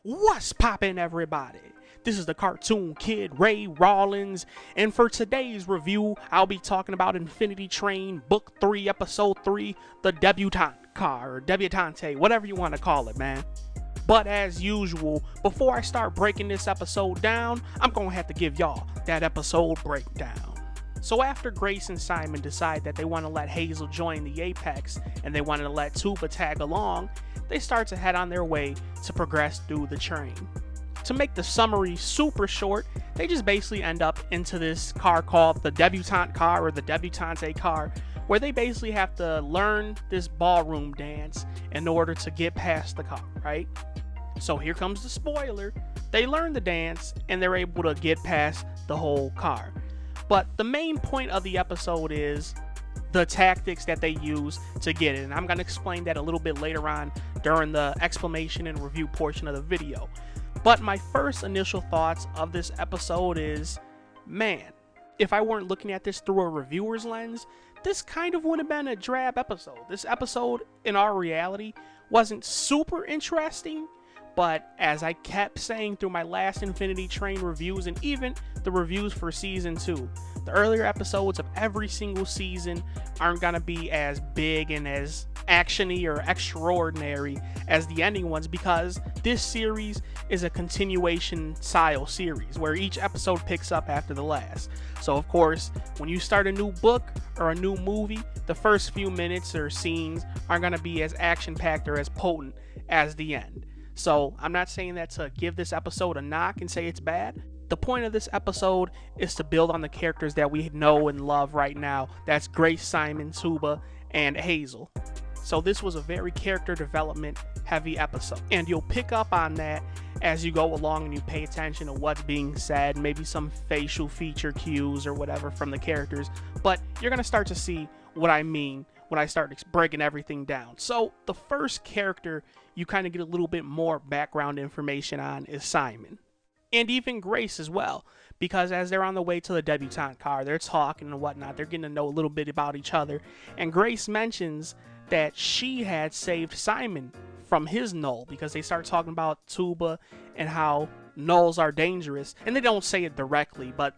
What's poppin', everybody? This is the cartoon kid, Ray Rawlins, and for today's review, I'll be talking about Infinity Train, Book 3, Episode 3, the Debutante Car, or Debutante, whatever you want to call it, man. But as usual, before I start breaking this episode down, I'm gonna have to give y'all that episode breakdown. So after Grace and Simon decide that they want to let Hazel join the Apex, and they want to let Tuba tag along, they start to head on their way to progress through the train. To make the summary super short, they just basically end up into this car called the Debutante Car or the Debutante Car, where they basically have to learn this ballroom dance in order to get past the car, right? So here comes the spoiler. They learn the dance and they're able to get past the whole car. But the main point of the episode is the tactics that they use to get it. And I'm going to explain that a little bit later on during the explanation and review portion of the video. But my first initial thoughts of this episode is, man, if I weren't looking at this through a reviewer's lens, this kind of would have been a drab episode. This episode, in our reality, wasn't super interesting. But as I kept saying through my last Infinity Train reviews and even the reviews for Season 2, the earlier episodes of every single season aren't going to be as big and as actiony or extraordinary as the ending ones, because this series is a continuation style series where each episode picks up after the last. So of course, when you start a new book or a new movie, the first few minutes or scenes aren't going to be as action-packed or as potent as the end. So I'm not saying that to give this episode a knock and say it's bad. The point of this episode is to build on the characters that we know and love right now. That's Grace, Simon, Tuba, and Hazel. So this was a very character development heavy episode. And you'll pick up on that as you go along and you pay attention to what's being said, maybe some facial feature cues or whatever from the characters. But you're going to start to see what I mean when I start breaking everything down. So the first character you kind of get a little bit more background information on is Simon. And even Grace as well, because as they're on the way to the Debutante Car, they're talking and whatnot, they're getting to know a little bit about each other, and Grace mentions that she had saved Simon from his null, because they start talking about Tuba and how nulls are dangerous, and they don't say it directly, but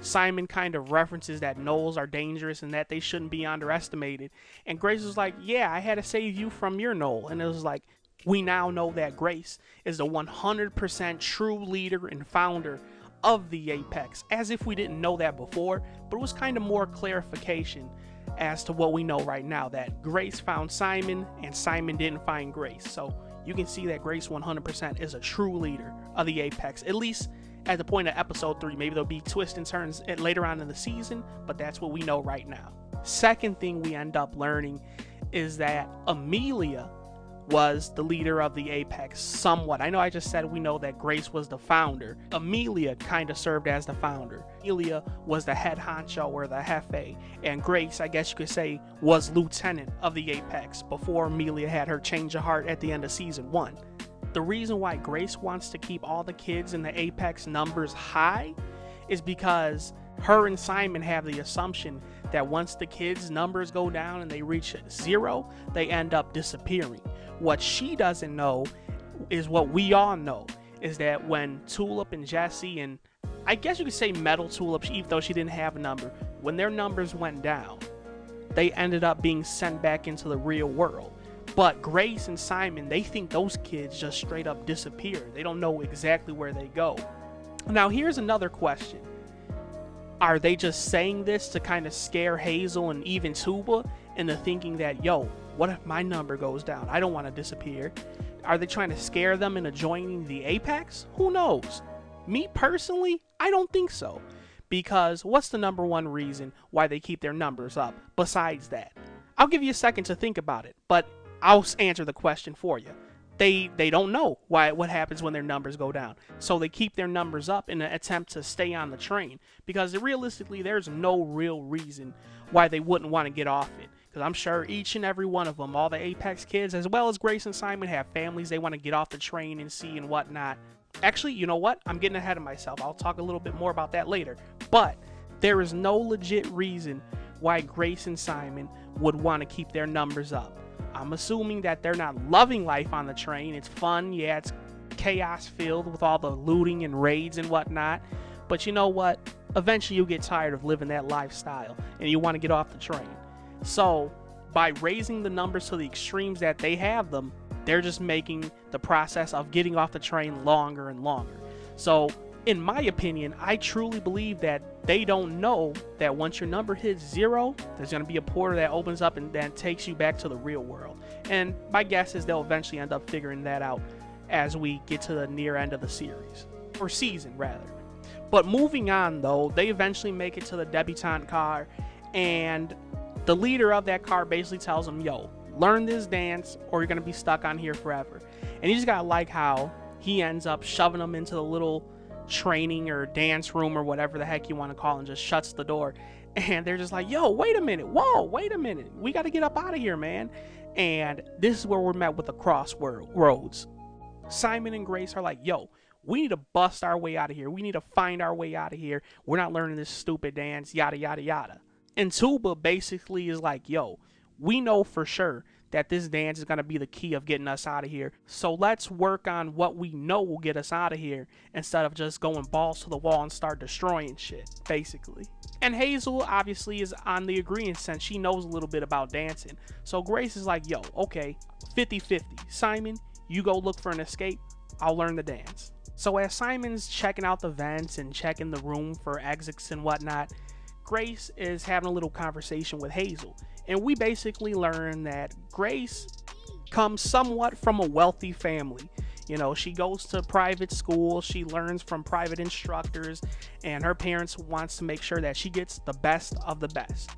Simon kind of references that nulls are dangerous and that they shouldn't be underestimated, and Grace was like, yeah, I had to save you from your null, and it was like, we now know that Grace is the 100% true leader and founder of the Apex, as if we didn't know that before, but it was kind of more clarification as to what we know right now, that Grace found Simon and Simon didn't find Grace. So you can see that Grace 100% is a true leader of the Apex, at least at the point of episode 3. Maybe there'll be twists and turns later on in the season, but that's what we know right now. Second thing we end up learning is that Amelia was the leader of the Apex somewhat. I know I just said we know that Grace was the founder. Amelia kind of served as the founder. Amelia was the head honcho or the jefe, and Grace, I guess you could say, was lieutenant of the Apex before Amelia had her change of heart at the end of season 1. The reason why Grace wants to keep all the kids in the Apex numbers high is because her and Simon have the assumption that once the kids' numbers go down and they reach 0, they end up disappearing. What she doesn't know is what we all know, is that when Tulip and Jesse, and I guess you could say Metal Tulip, even though she didn't have a number, when their numbers went down, they ended up being sent back into the real world. But Grace and Simon, they think those kids just straight up disappear. They don't know exactly where they go. Now here's another question. Are they just saying this to kind of scare Hazel and even Tuba into thinking that, yo, what if my number goes down? I don't want to disappear. Are they trying to scare them into joining the Apex? Who knows? Me personally, I don't think so. Because what's the number one reason why they keep their numbers up besides that? I'll give you a second to think about it, but I'll answer the question for you. They don't know what happens when their numbers go down. So they keep their numbers up in an attempt to stay on the train. Because realistically, there's no real reason why they wouldn't want to get off it. Because I'm sure each and every one of them, all the Apex kids, as well as Grace and Simon, have families they want to get off the train and see and whatnot. Actually, you know what? I'm getting ahead of myself. I'll talk a little bit more about that later. But there is no legit reason why Grace and Simon would want to keep their numbers up. I'm assuming that they're not loving life on the train. It's fun, yeah, it's chaos filled with all the looting and raids and whatnot. But you know what? Eventually you get tired of living that lifestyle and you want to get off the train. So by raising the numbers to the extremes that they have them, they're just making the process of getting off the train longer and longer. So in my opinion, I truly believe that they don't know that once your number hits 0, there's going to be a portal that opens up and then takes you back to the real world. And my guess is they'll eventually end up figuring that out as we get to the near end of the series, or season rather. But moving on though, they eventually make it to the Debutante Car, and the leader of that car basically tells them, yo, learn this dance or you're going to be stuck on here forever. And you just got to like how he ends up shoving them into the little training or dance room or whatever the heck you want to call it, and just shuts the door. And they're just like, yo, wait a minute, whoa, wait a minute, we got to get up out of here, man. And this is where we're met with the crossroads. Simon and Grace are like, yo, we need to bust our way out of here, we need to find our way out of here, we're not learning this stupid dance, yada yada yada. And Tuba basically is like, yo, we know for sure that this dance is going to be the key of getting us out of here. So let's work on what we know will get us out of here instead of just going balls to the wall and start destroying shit, basically. And Hazel obviously is on the agreeing since she knows a little bit about dancing. So Grace is like, yo, okay, 50-50. Simon, you go look for an escape, I'll learn the dance. So as Simon's checking out the vents and checking the room for exits and whatnot, Grace is having a little conversation with Hazel. And we basically learn that Grace comes somewhat from a wealthy family. You know, she goes to private school, she learns from private instructors, and her parents wants to make sure that she gets the best of the best.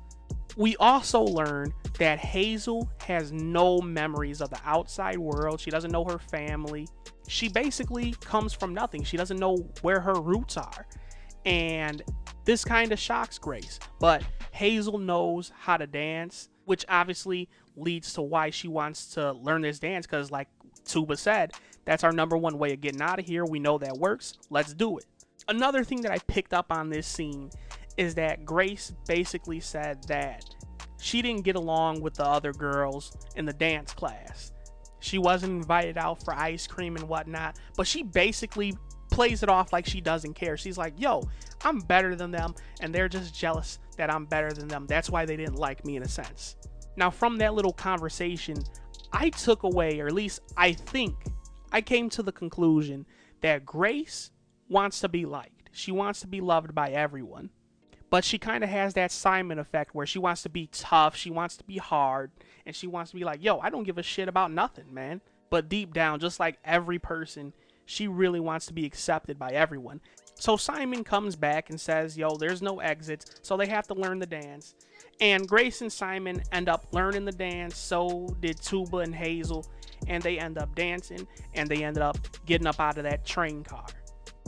We also learn that Hazel has no memories of the outside world. She doesn't know her family. She basically comes from nothing. She doesn't know where her roots are. And this kind of shocks Grace, but Hazel knows how to dance, which obviously leads to why she wants to learn this dance, because like Tuba said, that's our number one way of getting out of here. We know that works. Let's do it. Another thing that I picked up on this scene is that Grace basically said that she didn't get along with the other girls in the dance class. She wasn't invited out for ice cream and whatnot, but she basically plays it off like she doesn't care. She's like, yo, I'm better than them, and they're just jealous that I'm better than them. That's why they didn't like me in a sense. Now from that little conversation, I took away, or at least I think I came to the conclusion that Grace wants to be liked. She wants to be loved by everyone. But she kind of has that Simon effect where she wants to be tough, she wants to be hard, and she wants to be like, yo, I don't give a shit about nothing, man. But deep down, just like every person, she really wants to be accepted by everyone. So Simon comes back and says, yo, there's no exits, so they have to learn the dance. And Grace and Simon end up learning the dance, so did Tuba and Hazel, and they end up dancing, and they ended up getting up out of that train car.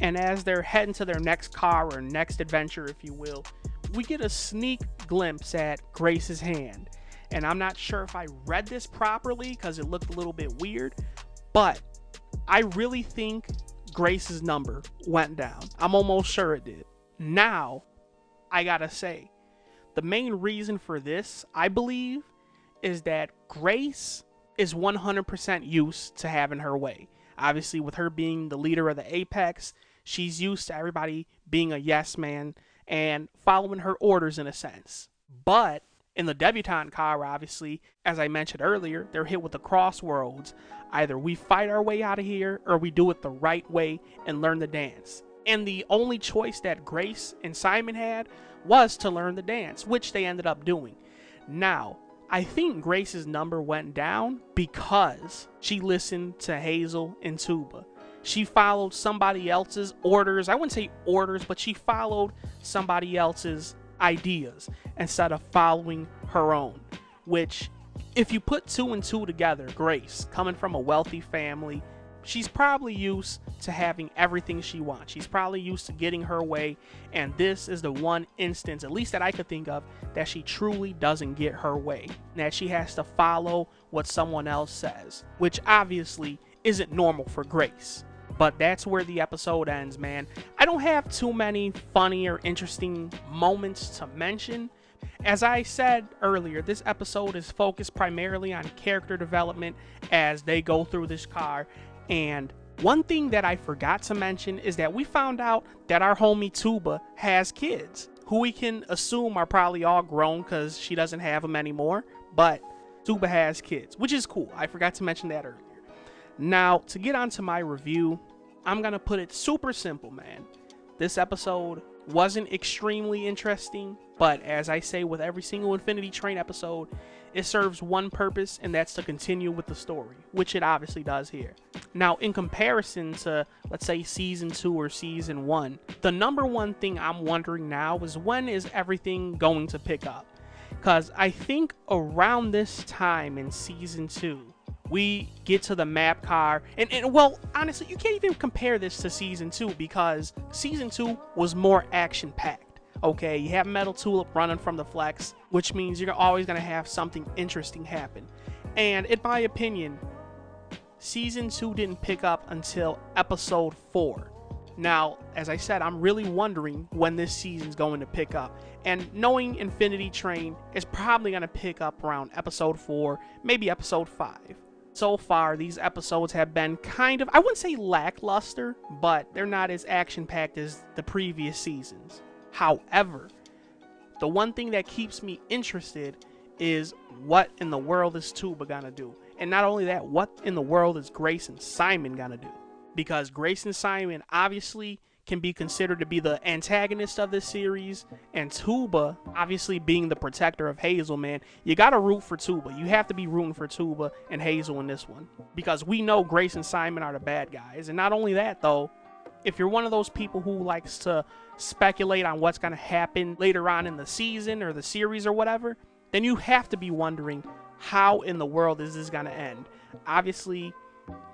And as they're heading to their next car, or next adventure, if you will, we get a sneak glimpse at Grace's hand. And I'm not sure if I read this properly because it looked a little bit weird, but I really think Grace's number went down. I'm almost sure it did. Now, I gotta say, the main reason for this, I believe, is that Grace is 100% used to having her way. Obviously, with her being the leader of the Apex, she's used to everybody being a yes man and following her orders in a sense. But in the Debutante Car, obviously, as I mentioned earlier, they're hit with the crossroads. Either we fight our way out of here or we do it the right way and learn the dance. And the only choice that Grace and Simon had was to learn the dance, which they ended up doing. Now, I think Grace's number went down because she listened to Hazel and Tuba. She followed somebody else's orders. I wouldn't say orders, but she followed somebody else's ideas instead of following her own. Which, if you put 2 and 2 together, Grace, coming from a wealthy family, she's probably used to having everything she wants. She's probably used to getting her way, and this is the one instance, at least that I could think of, that she truly doesn't get her way. That she has to follow what someone else says, which obviously isn't normal for Grace. But that's where the episode ends, man. I don't have too many funny or interesting moments to mention. As I said earlier, this episode is focused primarily on character development as they go through this car, and One thing that I forgot to mention is that we found out that our homie Tuba has kids, who we can assume are probably all grown because she doesn't have them anymore, but Tuba has kids, which is cool. I forgot to mention that earlier. Now, to get on to my review, I'm going to put it super simple, man. This episode wasn't extremely interesting, but as I say with every single Infinity Train episode, it serves one purpose, and that's to continue with the story, which it obviously does here. Now, in comparison to, let's say, Season 2 or Season 1, the number one thing I'm wondering now is when is everything going to pick up? Because I think around this time in Season 2, we get to the map car, and well, honestly, you can't even compare this to Season 2 because Season 2 was more action-packed. Okay, you have Metal Tulip running from the flex, which means you're always going to have something interesting happen. And in my opinion, Season 2 didn't pick up until Episode 4. Now, as I said, I'm really wondering when this season's going to pick up. And knowing Infinity Train is probably going to pick up around Episode 4, maybe Episode 5. So far, these episodes have been kind of, I wouldn't say lackluster, but they're not as action-packed as the previous seasons. However, the one thing that keeps me interested is what in the world is Tuba gonna do? And not only that, what in the world is Grace and Simon gonna do? Because Grace and Simon obviously can be considered to be the antagonist of this series, and Tuba obviously being the protector of Hazel, man. You gotta root for Tuba. You have to be rooting for Tuba and Hazel in this one. Because we know Grace and Simon are the bad guys. And not only that, though, if you're one of those people who likes to speculate on what's going to happen later on in the season or the series or whatever, then you have to be wondering how in the world is this going to end. Obviously,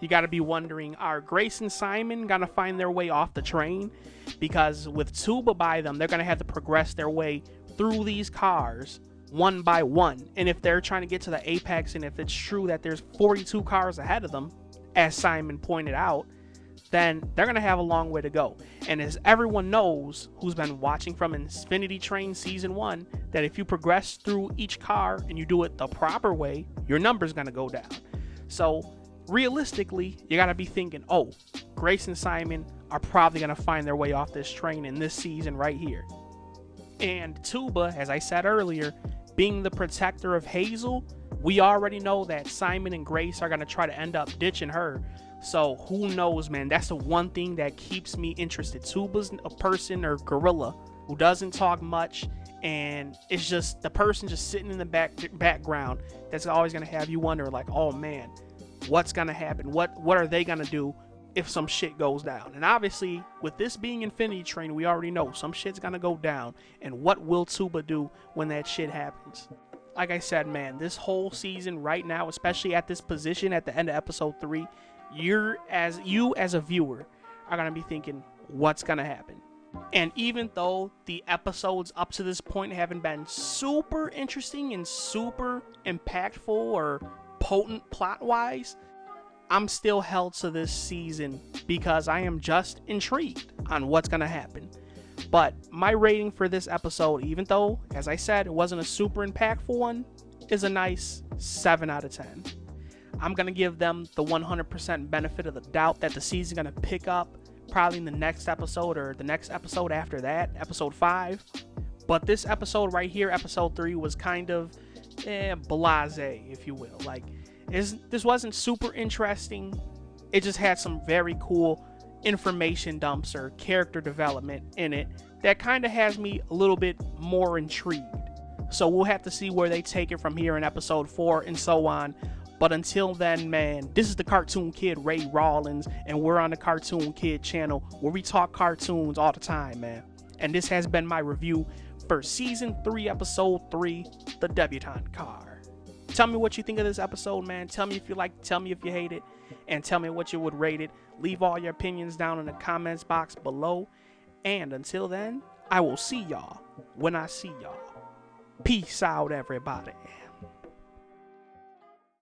you got to be wondering, are Grace and Simon going to find their way off the train? Because with Tuba by them, they're going to have to progress their way through these cars one by one. And if they're trying to get to the apex, and if it's true that there's 42 cars ahead of them, as Simon pointed out, then they're going to have a long way to go. And as everyone knows who's been watching from Infinity Train Season 1, that if you progress through each car and you do it the proper way, your number's going to go down. So realistically, you got to be thinking, oh, Grace and Simon are probably going to find their way off this train in this season right here. And Tuba, as I said earlier, being the protector of Hazel, we already know that Simon and Grace are going to try to end up ditching her. So who knows, man? That's the one thing that keeps me interested. Tuba's a person or gorilla who doesn't talk much, and it's just the person just sitting in the background that's always gonna have you wonder, like, oh man, what's gonna happen? What are they gonna do if some shit goes down? And obviously, with this being Infinity Train, we already know some shit's gonna go down. And what will Tuba do when that shit happens? Like I said, man, this whole season right now, especially at this position at the end of Episode 3, you as a viewer are going to be thinking, what's going to happen? And even though the episodes up to this point haven't been super interesting and super impactful or potent plot-wise, I'm still held to this season because I am just intrigued on what's going to happen. But my rating for this episode, even though, as I said, it wasn't a super impactful one, is a nice 7 out of 10. I'm going to give them the 100% benefit of the doubt that the season's going to pick up probably in the next episode or the next episode after that, Episode 5. But this episode right here, Episode 3, was kind of blasé, if you will. Like, this wasn't super interesting. It just had some very cool information dumps or character development in it that kind of has me a little bit more intrigued. So we'll have to see where they take it from here in Episode 4 and so on. But until then, man, this is the Cartoon Kid, Ray Rawlins, and we're on the Cartoon Kid channel where we talk cartoons all the time, man. And this has been my review for Season 3, Episode 3, The Debutante Car. Tell me what you think of this episode, man. Tell me if you like it, tell me if you hate it, and tell me what you would rate it. Leave all your opinions down in the comments box below. And until then, I will see y'all when I see y'all. Peace out, everybody.